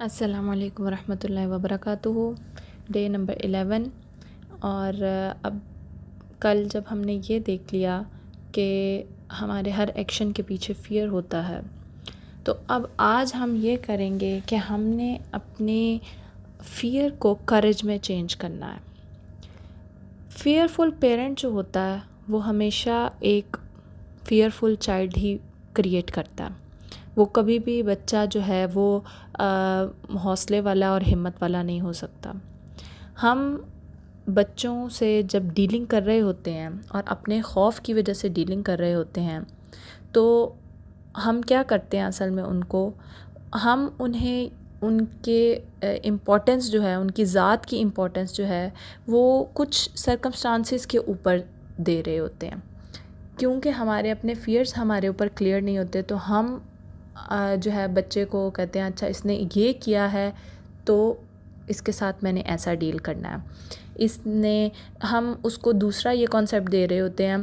अस्सलाम वालेकुम वरहमतुल्लाहि वबरकातुहू। Day number 11। और अब कल जब हमने ये देख लिया कि हमारे हर एक्शन के पीछे फ़ियर होता है, तो अब आज हम ये करेंगे कि हमने अपने फ़ियर को करेज में चेंज करना है। फ़ियरफुल पेरेंट जो होता है वो हमेशा एक फ़ियरफुल चाइल्ड ही क्रिएट करता है। वो कभी भी बच्चा जो है वो हौसले वाला और हिम्मत वाला नहीं हो सकता। हम बच्चों से जब डीलिंग कर रहे होते हैं और अपने खौफ की वजह से डीलिंग कर रहे होते हैं, तो हम क्या करते हैं असल में हम उन्हें उनके इम्पोर्टेंस जो है, उनकी ज़ात की इम्पोर्टेंस जो है वो कुछ सर्कमस्टांसेस के ऊपर दे रहे होते हैं। क्योंकि हमारे अपने फ़ियर्स हमारे ऊपर क्लियर नहीं होते, तो हम जो है बच्चे को कहते हैं अच्छा इसने ये किया है तो इसके साथ मैंने ऐसा डील करना है। हम उसको दूसरा ये कॉन्सेप्ट दे रहे होते हैं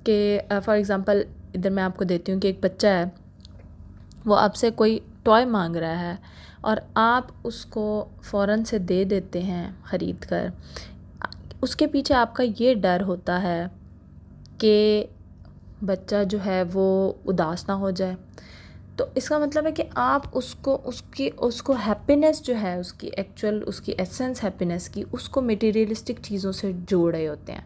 कि फॉर एग्ज़ाम्पल इधर मैं आपको देती हूँ कि एक बच्चा है, वो आपसे कोई टॉय मांग रहा है और आप उसको फ़ौरन से दे देते हैं ख़रीद कर। उसके पीछे आपका ये डर होता है कि बच्चा जो है वो उदास ना हो जाए। तो इसका मतलब है कि आप उसको हैप्पीनेस जो है, उसकी एसेंस हैप्पीनेस की, उसको मटेरियलिस्टिक चीज़ों से जोड़ रहे होते हैं।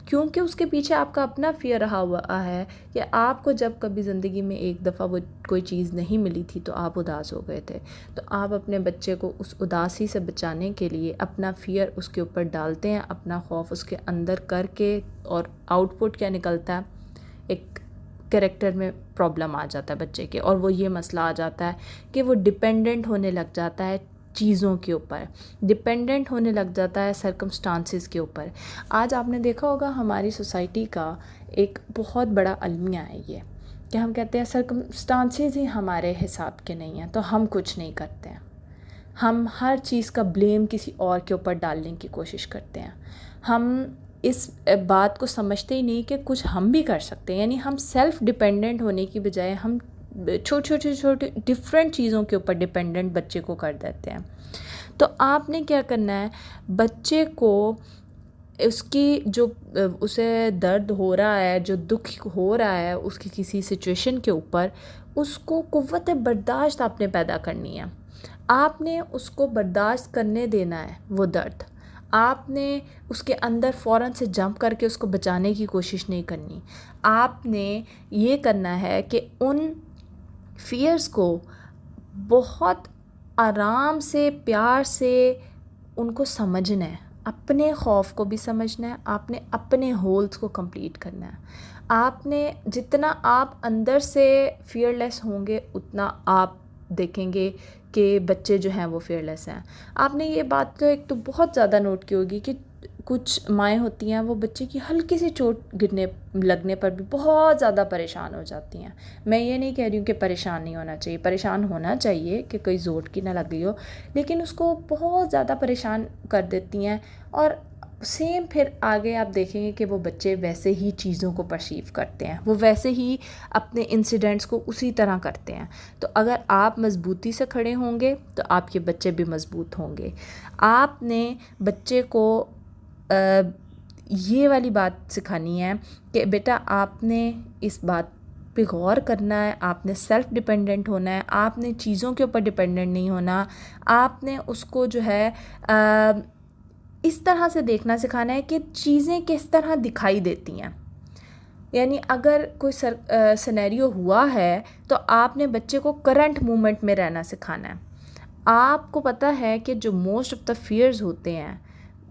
क्योंकि उसके पीछे आपका अपना फ़ियर रहा हुआ है कि आपको जब कभी ज़िंदगी में एक दफ़ा वो कोई चीज़ नहीं मिली थी तो आप उदास हो गए थे। तो आप अपने बच्चे को उस उदासी से बचाने के लिए अपना फ़ियर उसके ऊपर डालते हैं, अपना खौफ उसके अंदर करके, और आउटपुट क्या निकलता है, एक कैरेक्टर में प्रॉब्लम आ जाता है बच्चे के। और वो ये मसला आ जाता है कि वो डिपेंडेंट होने लग जाता है चीज़ों के ऊपर, डिपेंडेंट होने लग जाता है सर्कमस्टांसेस के ऊपर। आज आपने देखा होगा हमारी सोसाइटी का एक बहुत बड़ा अलमिया है ये, कि हम कहते हैं सर्कमस्टांसेस ही हमारे हिसाब के नहीं हैं तो हम कुछ नहीं करते हैं। हम हर चीज़ का ब्लेम किसी और के ऊपर डालने की कोशिश करते हैं। हम इस बात को समझते ही नहीं कि कुछ हम भी कर सकते हैं। यानी हम सेल्फ़ डिपेंडेंट होने की बजाय हम छोटे डिफरेंट चीज़ों के ऊपर डिपेंडेंट बच्चे को कर देते हैं। तो आपने क्या करना है, बच्चे को उसकी जो उसे दर्द हो रहा है, जो दुख हो रहा है उसकी किसी सिचुएशन के ऊपर, उसको क़ुव्वत बर्दाश्त आपने पैदा करनी है। आपने उसको बर्दाश्त करने देना है वो दर्द। आपने उसके अंदर फ़ौरन से जंप करके उसको बचाने की कोशिश नहीं करनी। आपने ये करना है कि उन फ़ियर्स को बहुत आराम से, प्यार से उनको समझना है। अपने खौफ को भी समझना है, आपने अपने होल्स को कंप्लीट करना है। आपने जितना आप अंदर से फ़ियरलेस होंगे उतना आप देखेंगे कि बच्चे जो हैं वो फ़ियरलेस हैं। आपने ये बात तो एक तो बहुत ज़्यादा नोट की होगी कि कुछ माएँ होती हैं, वो बच्चे की हल्की सी चोट लगने पर भी बहुत ज़्यादा परेशान हो जाती हैं। मैं ये नहीं कह रही हूँ कि परेशान नहीं होना चाहिए, परेशान होना चाहिए कि कोई ज़ोर की ना लग गई हो, लेकिन उसको बहुत ज़्यादा परेशान कर देती हैं। और सेम फिर आगे आप देखेंगे कि वो बच्चे वैसे ही चीज़ों को परसीव करते हैं, वो वैसे ही अपने इंसिडेंट्स को उसी तरह करते हैं। तो अगर आप मज़बूती से खड़े होंगे तो आपके बच्चे भी मज़बूत होंगे। आपने बच्चे को ये वाली बात सिखानी है कि बेटा आपने इस बात पे गौर करना है, आपने सेल्फ़ डिपेंडेंट होना है, आपने चीज़ों के ऊपर डिपेंडेंट नहीं होना। आपने उसको जो है इस तरह से देखना सिखाना है कि चीज़ें किस तरह दिखाई देती हैं। यानी अगर कोई सिनेरियो हुआ है तो आपने बच्चे को करंट मोमेंट में रहना सिखाना है। आपको पता है कि जो मोस्ट ऑफ़ द फ़ियर्स होते हैं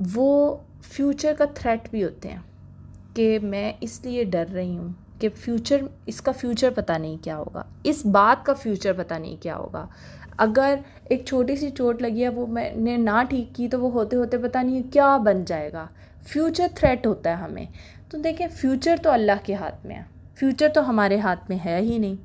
वो फ्यूचर का थ्रेट भी होते हैं, कि मैं इसलिए डर रही हूँ कि इसका फ्यूचर पता नहीं क्या होगा, इस बात का फ्यूचर पता नहीं क्या होगा। अगर एक छोटी सी चोट लगी है, वो मैंने ना ठीक की तो वो होते होते पता नहीं क्या बन जाएगा। फ्यूचर थ्रेट होता है हमें। तो देखें, फ्यूचर तो अल्लाह के हाथ में है, फ्यूचर तो हमारे हाथ में है ही नहीं।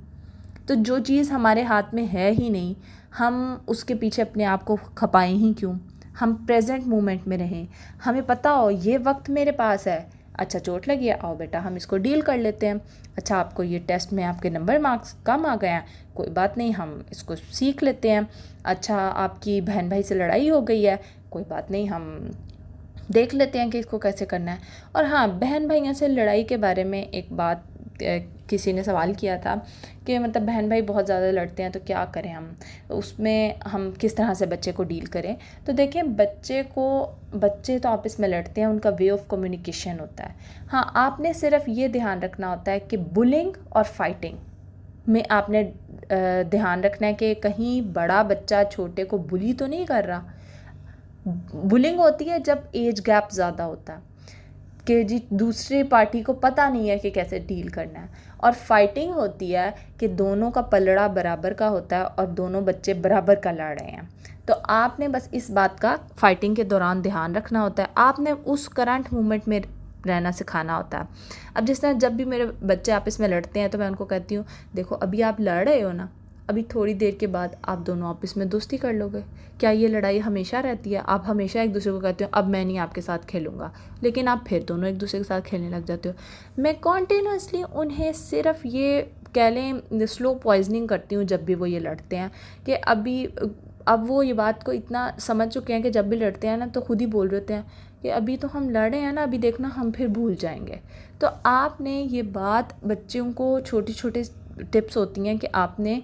तो जो चीज़ हमारे हाथ में है ही नहीं, हम उसके पीछे अपने आप को खपाएं ही क्यों। हम प्रेजेंट मोमेंट में रहें। हमें पता हो ये वक्त मेरे पास है, अच्छा चोट लगी है, आओ बेटा हम इसको डील कर लेते हैं। अच्छा आपको ये टेस्ट में आपके मार्क्स कम आ गए हैं, कोई बात नहीं, हम इसको सीख लेते हैं। अच्छा आपकी बहन भाई से लड़ाई हो गई है, कोई बात नहीं, हम देख लेते हैं कि इसको कैसे करना है। और हाँ, बहन भाइयों से लड़ाई के बारे में एक बात किसी ने सवाल किया था कि मतलब बहन भाई बहुत ज़्यादा लड़ते हैं तो क्या करें हम, उसमें हम किस तरह से बच्चे को डील करें। तो देखें, बच्चे तो आपस में लड़ते हैं, उनका वे ऑफ कम्युनिकेशन होता है। हाँ, आपने सिर्फ ये ध्यान रखना होता है कि बुलिंग और फाइटिंग में आपने ध्यान रखना है कि कहीं बड़ा बच्चा छोटे को बुली तो नहीं कर रहा। बुलिंग होती है जब एज गैप ज़्यादा होता है कि जी दूसरी पार्टी को पता नहीं है कि कैसे डील करना है, और फाइटिंग होती है कि दोनों का पलड़ा बराबर का होता है और दोनों बच्चे बराबर का लड़ रहे हैं। तो आपने बस इस बात का फाइटिंग के दौरान ध्यान रखना होता है, आपने उस करंट मोमेंट में रहना सिखाना होता है। अब जिस तरह जब भी मेरे बच्चे आपस में लड़ते हैं तो मैं उनको कहती हूँ, देखो अभी आप लड़ रहे हो ना, अभी थोड़ी देर के बाद आप दोनों आपस में दोस्ती कर लोगे। क्या ये लड़ाई हमेशा रहती है? आप हमेशा एक दूसरे को कहते हो अब मैं नहीं आपके साथ खेलूँगा, लेकिन आप फिर दोनों एक दूसरे के साथ खेलने लग जाते हो। मैं कॉन्टिन्यूसली उन्हें सिर्फ ये कह लें स्लो पॉइजनिंग करती हूँ जब भी वो ये लड़ते हैं, कि अब वो ये बात को इतना समझ चुके हैं कि जब भी लड़ते हैं ना तो खुद ही बोल रहे होते हैं कि अभी तो हम लड़ रहे हैं ना, अभी देखना हम फिर भूल जाएंगे। तो आपने ये बात बच्चों को छोटी छोटी टिप्स होती हैं कि आपने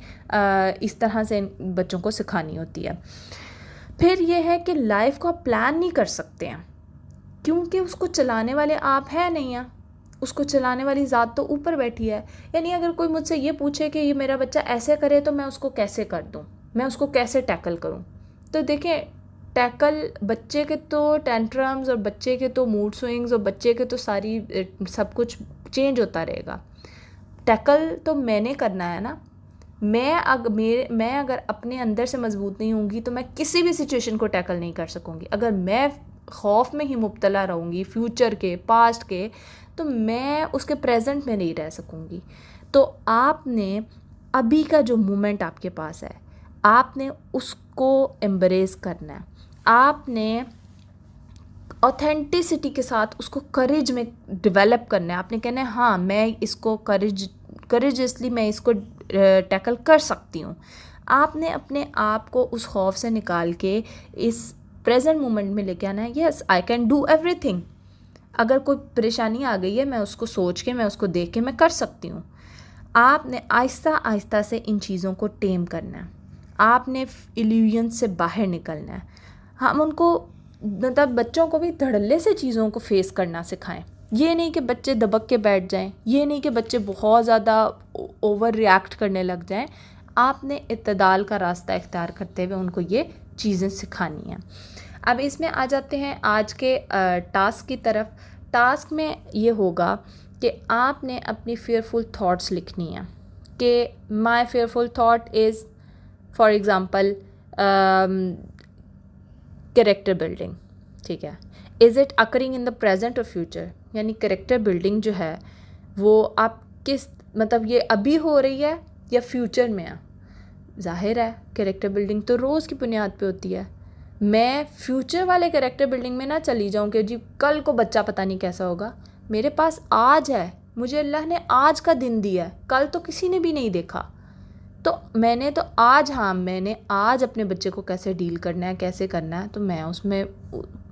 इस तरह से बच्चों को सिखानी होती है। फिर ये है कि लाइफ को आप प्लान नहीं कर सकते हैं, क्योंकि उसको चलाने वाले आप हैं नहीं हैं, उसको चलाने वाली ज़ात तो ऊपर बैठी है। यानी अगर कोई मुझसे ये पूछे कि ये मेरा बच्चा ऐसे करे तो मैं उसको कैसे कर दूँ, मैं उसको कैसे टैकल करूँ, तो देखें टैकल बच्चे के तो टेंट्रम्स और बच्चे के तो मूड स्विंग्स और बच्चे के तो सारी सब कुछ चेंज होता रहेगा। टैकल तो मैंने करना है ना। मैं अगर अपने अंदर से मजबूत नहीं होंगी तो मैं किसी भी सिचुएशन को टैकल नहीं कर सकूँगी। अगर मैं खौफ में ही मुब्तला रहूँगी फ्यूचर के, पास्ट के, तो मैं उसके प्रेजेंट में नहीं रह सकूँगी। तो आपने अभी का जो मोमेंट आपके पास है, आपने उसको एम्ब्रेस करना है। आपने ऑथेंटिसिटी के साथ उसको करेज में डेवलप करना है। आपने कहना है हाँ मैं इसको करेजसली मैं इसको टैकल कर सकती हूँ। आपने अपने आप को उस खौफ से निकाल के इस प्रेजेंट मोमेंट में लेके आना है। Yes, I can do everything. अगर कोई परेशानी आ गई है, मैं उसको सोच के, मैं उसको देख के मैं कर सकती हूँ। आपने आहिस्ता आहिस्ता से इन चीज़ों को टेम करना है। आपने इल्यूजन से बाहर निकलना है। हम उनको मतलब बच्चों को भी धड़ल्ले से चीज़ों को फेस करना सिखाएं। ये नहीं कि बच्चे दबक के बैठ जाएं, ये नहीं कि बच्चे बहुत ज़्यादा ओवर रिएक्ट करने लग जाएं। आपने इत्तेदाल का रास्ता इख्तियार करते हुए उनको ये चीज़ें सिखानी हैं। अब इसमें आ जाते हैं आज के टास्क की तरफ। टास्क में ये होगा कि आपने अपनी फेयरफुल थॉट्स लिखनी है कि my fearful thought is for example character building. ठीक है, is it occurring in the present और फ्यूचर, यानी कैरेक्टर बिल्डिंग जो है वो आप किस मतलब ये अभी हो रही है या फ्यूचर में है। जाहिर है कैरेक्टर बिल्डिंग तो रोज़ की बुनियाद पे होती है। मैं फ्यूचर वाले कैरेक्टर बिल्डिंग में ना चली जाऊँ कि जी कल को बच्चा पता नहीं कैसा होगा। मेरे पास आज है, मुझे अल्लाह ने आज का दिन दिया है, कल तो किसी ने भी नहीं देखा। तो मैंने आज अपने बच्चे को कैसे डील करना है, कैसे करना है, तो मैं उसमें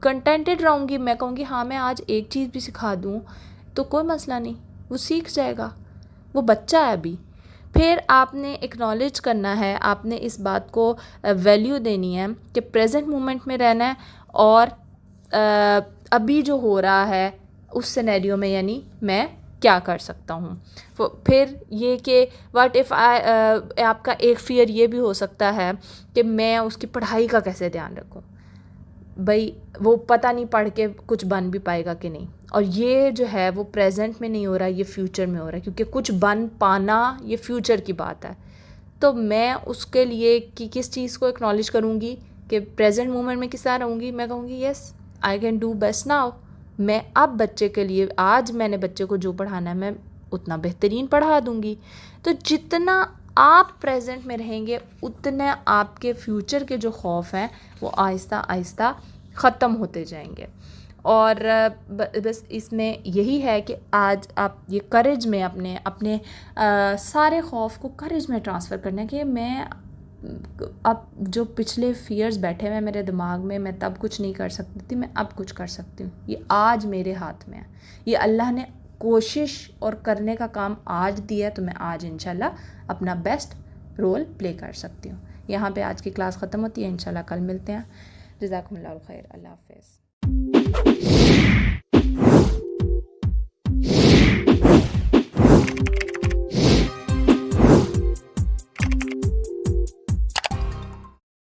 कंटेंटेड रहूँगी। मैं कहूँगी हाँ मैं आज एक चीज़ भी सिखा दूँ तो कोई मसला नहीं, वो सीख जाएगा, वो बच्चा है अभी। फिर आपने एक्नॉलेज करना है, आपने इस बात को वैल्यू देनी है कि प्रेजेंट मोमेंट में रहना है और अभी जो हो रहा है उस सिनेरियो में यानी मैं क्या कर सकता हूँ। फिर ये कि व्हाट इफ़ आपका एक फ़ियर ये भी हो सकता है कि मैं उसकी पढ़ाई का कैसे ध्यान रखूँ। भाई वो पता नहीं पढ़ के कुछ बन भी पाएगा कि नहीं, और ये जो है वो प्रेजेंट में नहीं हो रहा, ये फ्यूचर में हो रहा है, क्योंकि कुछ बन पाना ये फ्यूचर की बात है। तो मैं उसके लिए कि किस चीज़ को एक्नॉलेज करूँगी कि प्रेजेंट मोमेंट में किस तरह रहूँगी। मैं कहूँगी yes I can do best now. मैं अब बच्चे के लिए आज मैंने बच्चे को जो पढ़ाना है मैं उतना बेहतरीन पढ़ा दूँगी। तो जितना आप प्रेजेंट में रहेंगे उतने आपके फ्यूचर के जो खौफ हैं वो आहिस्ता आहिस्ता ख़त्म होते जाएंगे। और बस इसमें यही है कि आज आप ये करेज में अपने अपने सारे खौफ को करेज में ट्रांसफ़र करना है कि मैं अब जो पिछले फियर्स बैठे हुए मेरे दिमाग में, मैं तब कुछ नहीं कर सकती थी, मैं अब कुछ कर सकती हूँ, ये आज मेरे हाथ में है। ये अल्लाह ने कोशिश और करने का काम आज दिया है, तो मैं आज इंशाल्लाह अपना बेस्ट रोल प्ले कर सकती हूँ। यहाँ पे आज की क्लास ख़त्म होती है, इंशाल्लाह कल मिलते हैं। जज़ाकुमुल्लाहु खैर, अल्लाह हाफ़िज़।